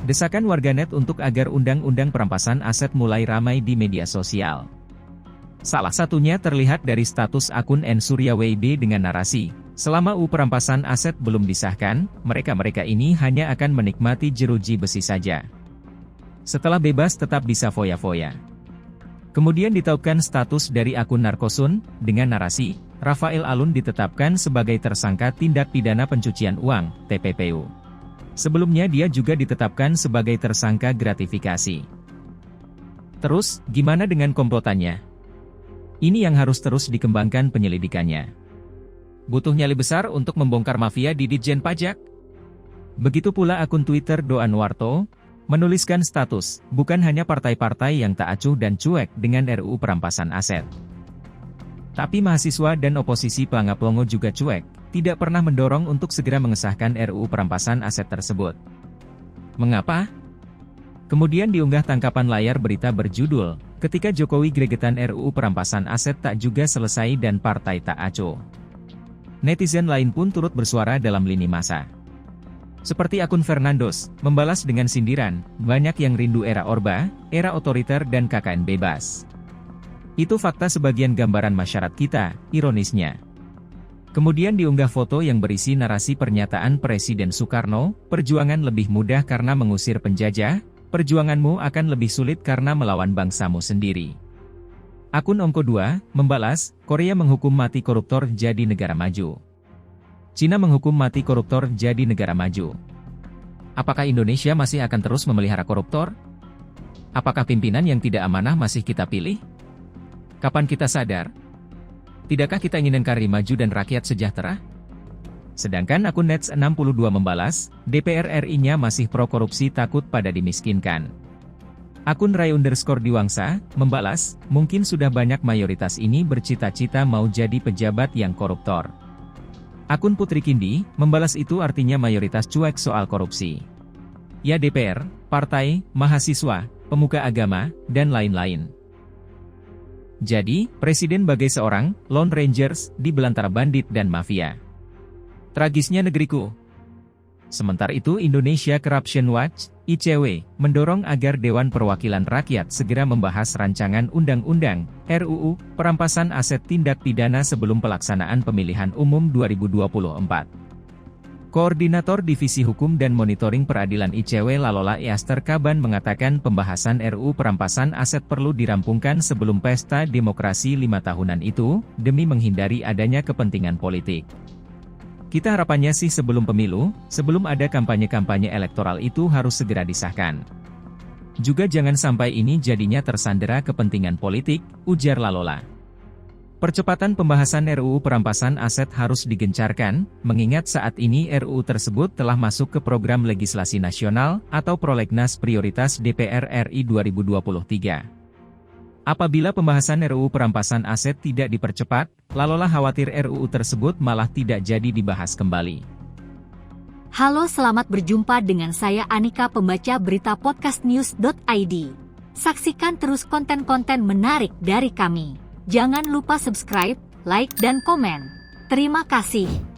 Desakan warganet untuk agar undang-undang perampasan aset mulai ramai di media sosial. Salah satunya terlihat dari status akun N Surya WD dengan narasi, selama perampasan aset belum disahkan, mereka-mereka ini hanya akan menikmati jeruji besi saja. Setelah bebas tetap bisa foya-foya. Kemudian ditaupkan status dari akun Narkosun, dengan narasi, Rafael Alun ditetapkan sebagai tersangka tindak pidana pencucian uang, TPPU. Sebelumnya dia juga ditetapkan sebagai tersangka gratifikasi. Terus, gimana dengan komplotannya? Ini yang harus terus dikembangkan penyelidikannya. Butuh nyali besar untuk membongkar mafia di Ditjen Pajak? Begitu pula akun Twitter Doanwarto, menuliskan status, bukan hanya partai-partai yang tak acuh dan cuek dengan RUU perampasan aset. Tapi mahasiswa dan oposisi Pelanga-Pelongo juga cuek, tidak pernah mendorong untuk segera mengesahkan RUU perampasan aset tersebut. Mengapa? Kemudian diunggah tangkapan layar berita berjudul, ketika Jokowi gregetan RUU perampasan aset tak juga selesai dan partai tak acuh. Netizen lain pun turut bersuara dalam lini massa. Seperti akun Fernandos, membalas dengan sindiran, banyak yang rindu era Orba, era otoriter dan KKN bebas. Itu fakta sebagian gambaran masyarakat kita, ironisnya. Kemudian diunggah foto yang berisi narasi pernyataan Presiden Soekarno, perjuangan lebih mudah karena mengusir penjajah, perjuanganmu akan lebih sulit karena melawan bangsamu sendiri. Akun Ongko 2, membalas, Korea menghukum mati koruptor jadi negara maju. Cina menghukum mati koruptor jadi negara maju. Apakah Indonesia masih akan terus memelihara koruptor? Apakah pimpinan yang tidak amanah masih kita pilih? Kapan kita sadar? Tidakkah kita ingin NKRI maju dan rakyat sejahtera? Sedangkan akun Nets62 membalas, DPR RI-nya masih pro korupsi takut pada dimiskinkan. Akun Ray_Diwangsa, membalas, mungkin sudah banyak mayoritas ini bercita-cita mau jadi pejabat yang koruptor. Akun Putri Kindi, membalas itu artinya mayoritas cuek soal korupsi. Ya DPR, partai, mahasiswa, pemuka agama, dan lain-lain. Jadi, Presiden bagai seorang Lone Rangers di belantara bandit dan mafia. Tragisnya negeriku. Sementara itu Indonesia Corruption Watch, ICW, mendorong agar Dewan Perwakilan Rakyat segera membahas rancangan undang-undang, RUU, perampasan aset tindak pidana sebelum pelaksanaan pemilihan umum 2024. Koordinator Divisi Hukum dan Monitoring Peradilan ICW Lalola Easter Kaban mengatakan pembahasan RUU perampasan aset perlu dirampungkan sebelum pesta demokrasi 5 tahunan itu, demi menghindari adanya kepentingan politik. Kita harapannya sih sebelum pemilu, sebelum ada kampanye-kampanye elektoral itu harus segera disahkan. Juga jangan sampai ini jadinya tersandera kepentingan politik, ujar Lalola. Percepatan pembahasan RUU perampasan aset harus digencarkan, mengingat saat ini RUU tersebut telah masuk ke program legislasi nasional atau prolegnas prioritas DPR RI 2023. Apabila pembahasan RUU perampasan aset tidak dipercepat, Lalola khawatir RUU tersebut malah tidak jadi dibahas kembali. Halo, selamat berjumpa dengan saya Anika, pembaca berita podcastnews.id. Saksikan terus konten-konten menarik dari kami. Jangan lupa subscribe, like, dan komen. Terima kasih.